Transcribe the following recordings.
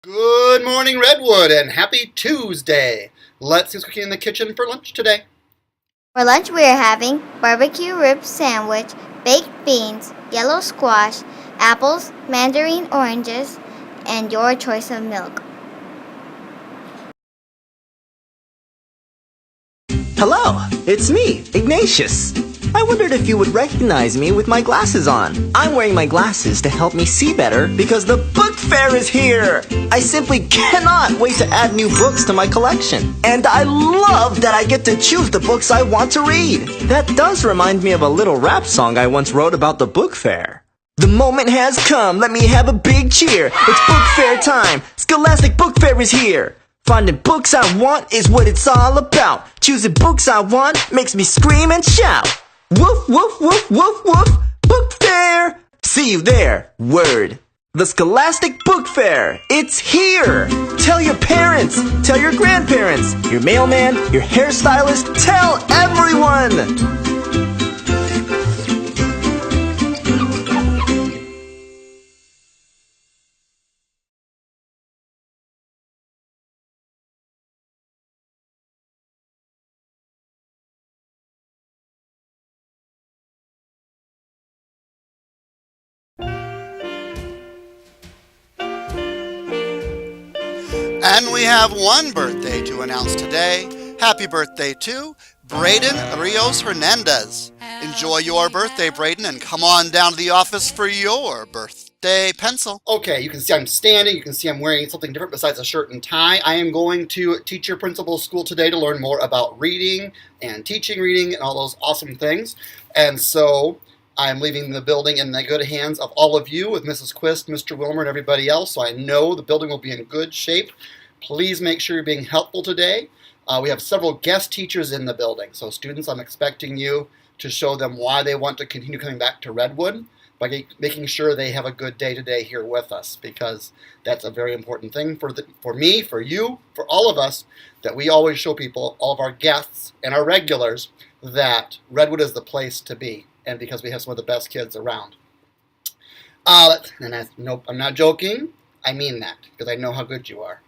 Good morning, Redwood, and happy Tuesday. Let's see what's cooking in the kitchen for lunch today. For lunch, we are having barbecue rib sandwich, baked beans, yellow squash, apples, mandarin oranges, and your choice of milk. Hello, it's me, Ignatius. I wondered if you would recognize me with my glasses on. I'm wearing my glasses to help me see better because the book fair is here. I simply cannot wait to add new books to my collection. And I love that I get to choose the books I want to read. That does remind me of a little rap song I once wrote about the book fair. The moment has come, let me have a big cheer. It's book fair time, Scholastic Book Fair is here. Finding books I want is what it's all about. Choosing books I want makes me scream and shout. Woof, woof, woof, woof, woof, book fair! See you there, word. The Scholastic Book Fair, it's here! Tell your parents, tell your grandparents, your mailman, your hairstylist, tell everyone! And we have one birthday to announce today. Happy birthday to Braden Rios Hernandez. Enjoy your birthday, Braden, and come on down to the office for your birthday pencil. Okay, you can see I'm standing. You can see I'm wearing something different besides a shirt and tie. I am going to Teacher Principal School today to learn more about reading and teaching reading and all those awesome things. And so I'm leaving the building in the good hands of all of you with Mrs. Quist, Mr. Wilmer, and everybody else. So I know the building will be in good shape. Please make sure you're being helpful today. We have several guest teachers in the building. So students, I'm expecting you to show them why they want to continue coming back to Redwood by making sure they have a good day today here with us, because that's a very important thing for me, for you, for all of us, that we always show people, all of our guests and our regulars, that Redwood is the place to be, and because we have some of the best kids around. Nope, I'm not joking. I mean that, because I know how good you are.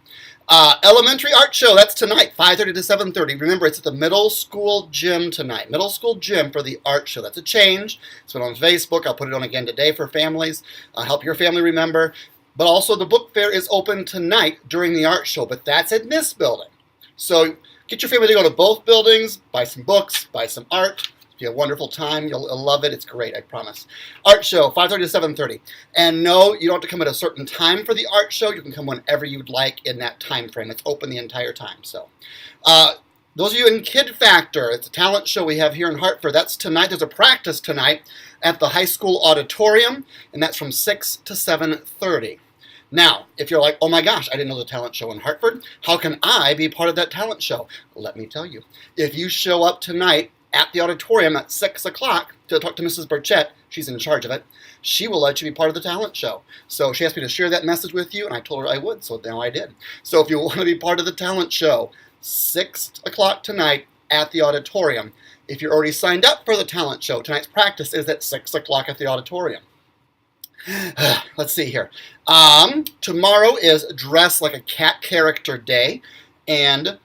Elementary art show, that's tonight, 5:30 to 7:30. Remember, it's at the middle school gym tonight. Middle school gym for the art show. That's a change. It's been on Facebook. I'll put it on again today for families. Help your family remember. But also, the book fair is open tonight during the art show, but that's in this building. So get your family to go to both buildings, buy some books, buy some art. It'll be a wonderful time. You'll love it. It's great, I promise. Art show, 5:30 to 7:30. And no, you don't have to come at a certain time for the art show. You can come whenever you'd like in that time frame. It's open the entire time. So, those of you in Kid Factor, it's a talent show we have here in Hartford. That's tonight. There's a practice tonight at the high school auditorium, and that's from 6 to 7:30. Now, if you're like, oh my gosh, I didn't know the talent show in Hartford, how can I be part of that talent show? Let me tell you. If you show up tonight at the auditorium at 6 o'clock to talk to Mrs. Burchett, she's in charge of it, she will let you be part of the talent show. So she asked me to share that message with you, and I told her I would, so now I did. So if you want to be part of the talent show, 6 o'clock tonight at the auditorium. If you're already signed up for the talent show, tonight's practice is at 6 o'clock at the auditorium. Let's see here. Tomorrow is Dress Like a Cat Character Day, and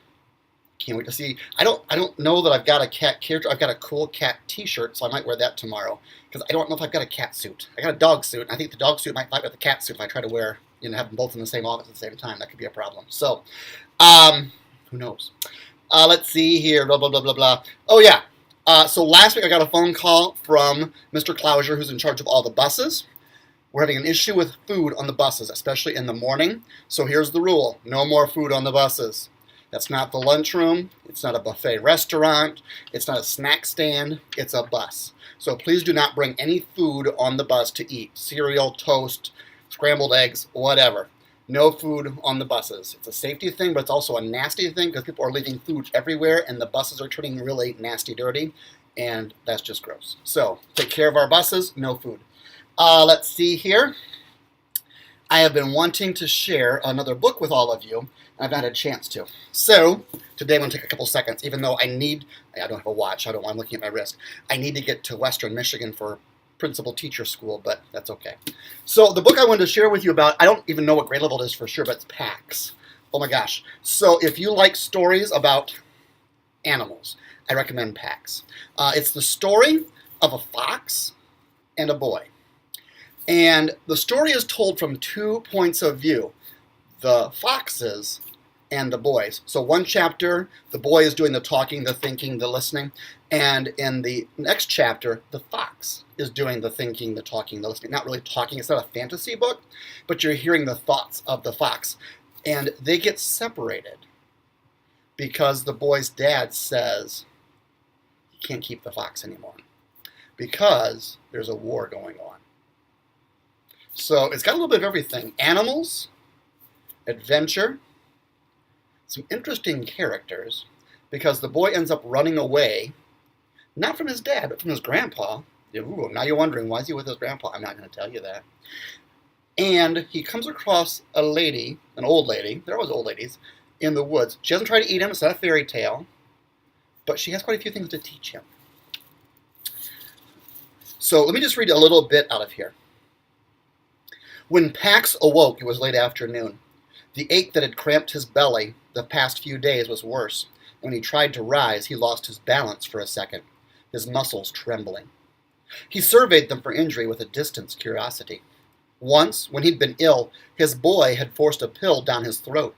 can't wait to see. I don't know that I've got a cat character. I've got a cool cat T-shirt, so I might wear that tomorrow, because I don't know if I've got a cat suit. I got a dog suit, and I think the dog suit might fight with the cat suit if I try to wear, have them both in the same office at the same time. That could be a problem. So, who knows? Let's see here. Blah blah blah blah blah. Oh yeah. So last week I got a phone call from Mr. Clouser, who's in charge of all the buses. We're having an issue with food on the buses, especially in the morning. So here's the rule: no more food on the buses. That's not the lunchroom. It's not a buffet restaurant. It's not a snack stand. It's a bus. So please do not bring any food on the bus to eat. Cereal, toast, scrambled eggs, whatever. No food on the buses. It's a safety thing, but it's also a nasty thing because people are leaving food everywhere and the buses are turning really nasty dirty, and that's just gross. So take care of our buses. No food. Let's see here. I have been wanting to share another book with all of you, and I've not had a chance to. So today I'm going to take a couple seconds, even though I don't have a watch, I'm looking at my wrist. I need to get to Western Michigan for principal teacher school, but that's okay. So the book I wanted to share with you about, I don't even know what grade level it is for sure, but it's Pax. Oh my gosh. So if you like stories about animals, I recommend Pax. It's the story of a fox and a boy. And the story is told from 2 points of view, the fox's and the boy's. So one chapter, the boy is doing the talking, the thinking, the listening. And in the next chapter, the fox is doing the thinking, the talking, the listening. Not really talking, it's not a fantasy book, but you're hearing the thoughts of the fox. And they get separated because the boy's dad says he can't keep the fox anymore because there's a war going on. So it's got a little bit of everything. Animals, adventure, some interesting characters, because the boy ends up running away, not from his dad, but from his grandpa. Ooh, now you're wondering, why is he with his grandpa? I'm not going to tell you that. And he comes across a lady, an old lady, there was old ladies, in the woods. She doesn't try to eat him, it's not a fairy tale, but she has quite a few things to teach him. So let me just read a little bit out of here. When Pax awoke, it was late afternoon. The ache that had cramped his belly the past few days was worse. When he tried to rise, he lost his balance for a second, his muscles trembling. He surveyed them for injury with a distant curiosity. Once, when he'd been ill, his boy had forced a pill down his throat.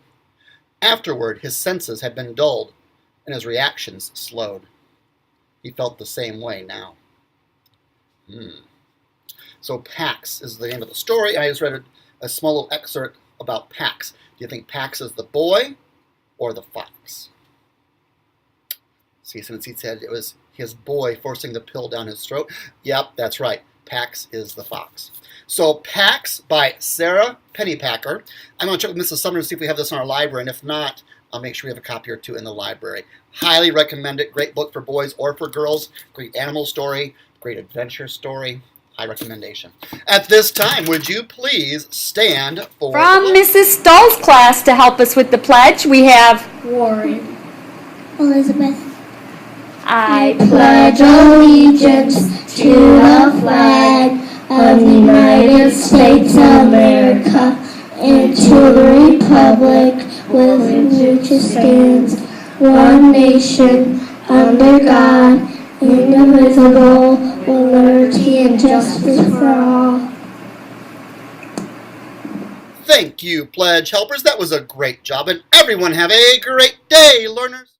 Afterward, his senses had been dulled, and his reactions slowed. He felt the same way now. So Pax is the name of the story. I just read a small little excerpt about Pax. Do you think Pax is the boy or the fox? See, since he said it was his boy forcing the pill down his throat. Yep, that's right. Pax is the fox. So Pax by Sarah Pennypacker. I'm going to check with Mrs. Sumner to see if we have this in our library, and if not, I'll make sure we have a copy or two in the library. Highly recommend it. Great book for boys or for girls. Great animal story. Great adventure story. High recommendation. At this time, would you please stand for... From Mrs. Stoll's class to help us with the pledge, we have Warren. Elizabeth. I Pledge allegiance to the flag of the United States of America and to the republic which stands one nation under God, indivisible, with liberty and justice for all. Thank you, pledge helpers. That was a great job, and everyone have a great day, learners.